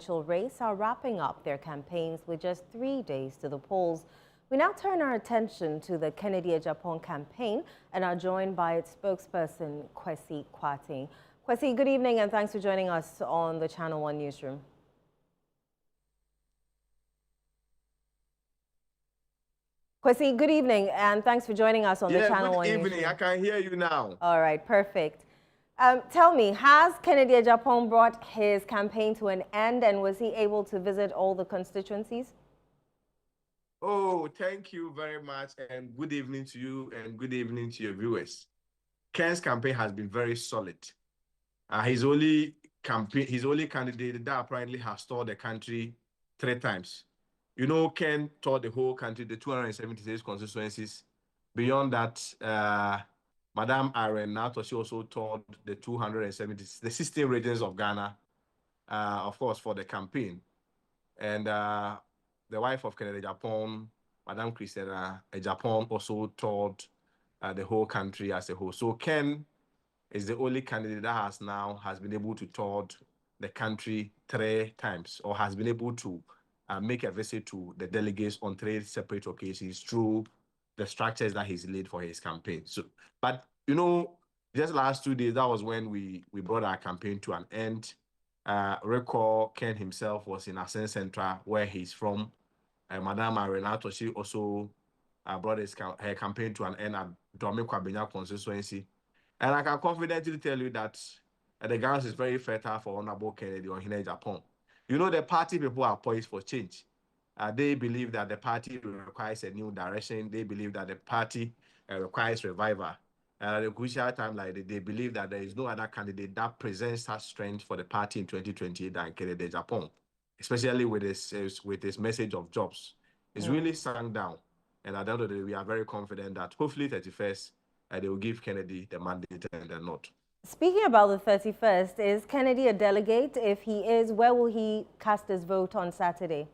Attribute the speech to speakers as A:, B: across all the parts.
A: presidential race are wrapping up their campaigns with just 3 days to the polls. We now turn our attention to the Kennedy Agyapong campaign and are joined by its spokesperson, Kwasi Kwarteng. Kwasi, good evening and thanks for joining us on the ChannelOne newsroom. Kwasi, good evening and thanks for joining us on the ChannelOne newsroom.
B: Good evening. I can hear you now.
A: All right, perfect. Tell me, has Kennedy Agyapong brought his campaign to an end and was he able to visit all the constituencies?
B: Oh, thank you very much and good evening to you and good evening to your viewers. Ken's campaign has been very solid. His only candidate that apparently has toured the country 3 times. You know, Ken toured the whole country, the 276 constituencies. Beyond that, Madam Irene Nato, she also toured the 16 regions of Ghana, of course, for the campaign. And the wife of Kennedy Agyapong, Madam Christina Agyapong, also toured the whole country as a whole. So Ken is the only candidate that has been able to tour the country 3 times, or has been able to make a visit to the delegates on 3 separate occasions through the structures that he's laid for his campaign. So, but you know, just last 2 days, that was when we brought our campaign to an end. Recall Ken himself was in Asen Central, where he's from. Madame Arenato, she also brought her campaign to an end at Dome Kwabenya constituency. And I can confidently tell you that the ground is very fertile for Honorable Kennedy Ohene Agyapong. You know, the party people are poised for change. They believe that the party requires a new direction. They believe that the party requires revival. At a crucial time like that, they believe that there is no other candidate that presents such strength for the party in 2028 than Kennedy Agyapong, especially with his message of jobs. It's really sunk down. And at the end of the day, we are very confident that hopefully 31st, they will give Kennedy the mandate and the nod.
A: Speaking about the 31st, is Kennedy a delegate? If he is, where will he cast his vote on Saturday?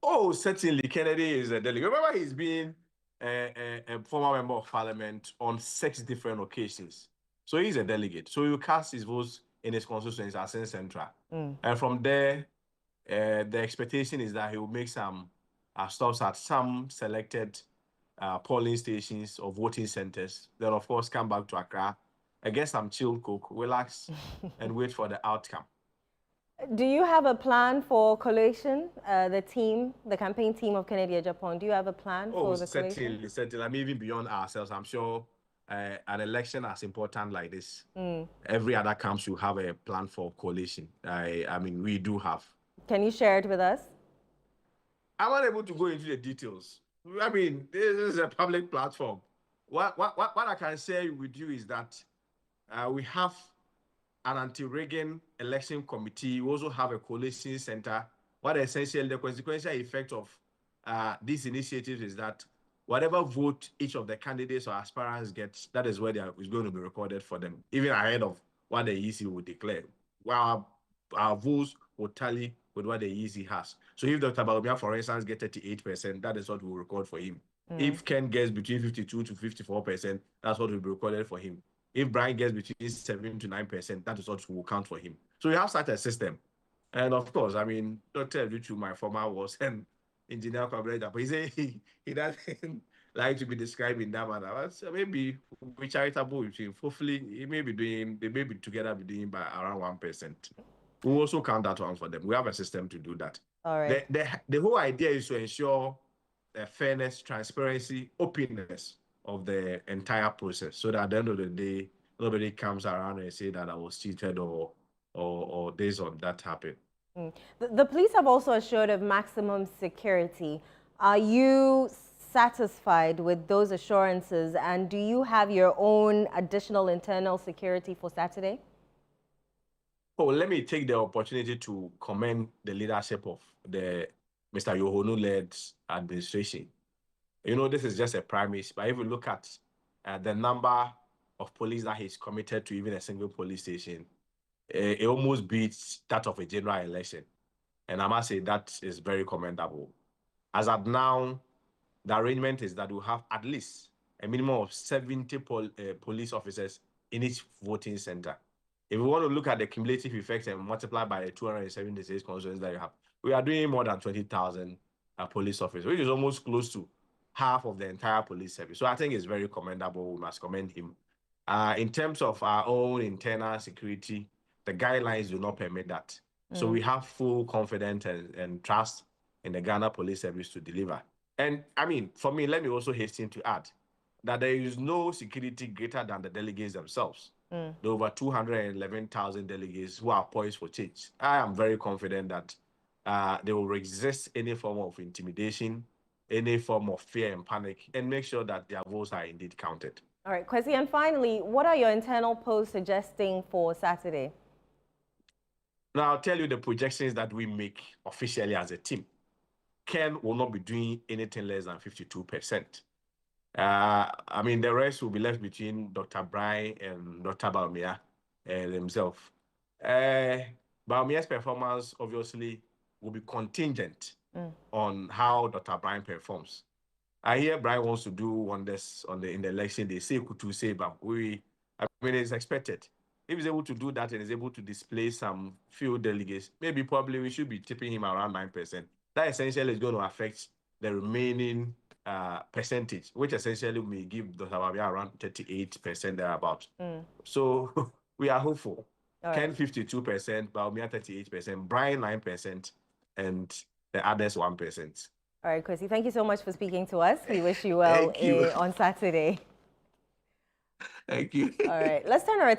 B: Oh, certainly, Kennedy is a delegate. Remember, he's been a former member of parliament on 6 different occasions. So he's a delegate. So he'll cast his votes in his constituency as in Central. And from there, the expectation is that he will make some stops at some selected polling stations or voting centers. Then, of course, come back to Accra, get some chilled coke, relax, and wait for the outcome.
A: Do you have a plan for collation, the campaign team of Kennedy Agyapong? Do you have a plan for the collation?
B: Certainly. I mean, even beyond ourselves, I'm sure an election as important like this, every other camp should have a plan for collation. I mean, we do have.
A: Can you share it with us?
B: I'm not able to go into the details. I mean, this is a public platform. What I can say with you is that we have an anti-rigging election committee. We also have a collation center. What essentially the consequential effect of these initiatives is that whatever vote each of the candidates or aspirants gets, that is where is going to be recorded for them, even ahead of what the EC will declare. While our votes will tally with what the EC has. So if Dr. Bawumia, for instance, gets 38%, that is what we'll record for him. If Ken gets between 52 to 54%, that's what will be recorded for him. If Brian gets between 7 to 9%, that is what will count for him. So we have such a system. And of course, I mean, don't tell you to my former was an engineer, but he doesn't like to be described in that manner. But maybe we're charitable with him. Hopefully, they may be together be doing by around 1%. We'll also count that one for them. We have a system to do that.
A: All right.
B: The whole idea is to ensure fairness, transparency, openness of the entire process, so that at the end of the day, nobody comes around and say that I was cheated or this or that happened.
A: The police have also assured of maximum security. Are you satisfied with those assurances, and do you have your own additional internal security for Saturday?
B: Oh, let me take the opportunity to commend the leadership of the Mr. Yohonu-led administration. You know, this is just a primaries, but if you look at the number of police that he's committed to even a single police station, it almost beats that of a general election. And I must say that is very commendable. As of now, the arrangement is that we'll have at least a minimum of 70 police officers in each voting center. If we want to look at the cumulative effect and multiply by the 276 constituents that you have, we are doing more than 20,000 police officers, which is almost close to half of the entire police service. So I think it's very commendable. We must commend him. In terms of our own internal security, the guidelines do not permit that. So we have full confidence and trust in the Ghana Police Service to deliver. And I mean, for me, let me also hasten to add that there is no security greater than the delegates themselves. The over 211,000 delegates who are poised for change. I am very confident that they will resist any form of intimidation, any form of fear and panic, and make sure that their votes are indeed counted.
A: All right, Kwasi, and finally, what are your internal polls suggesting for Saturday?
B: Now, I'll tell you the projections that we make officially as a team. Ken will not be doing anything less than 52%. I mean, the rest will be left between Dr. Brian and Dr. Bawumia himself. Bawumia's performance, obviously, will be contingent on how Dr. Brian performs. I hear Brian wants to do wonders in the election. They say to say, but I mean, it's expected. If he's able to do that and is able to display some few delegates, maybe probably we should be tipping him around 9%. That essentially is going to affect the remaining percentage, which essentially may give Dr. Bawumia around 38% thereabout. So we are hopeful. Ken 52%, Bawumia 38%, Brian 9%, and the others 1%.
A: All right, Kwasi, thank you so much for speaking to us. We wish you well on Saturday.
B: Thank you.
A: All right, let's turn our attention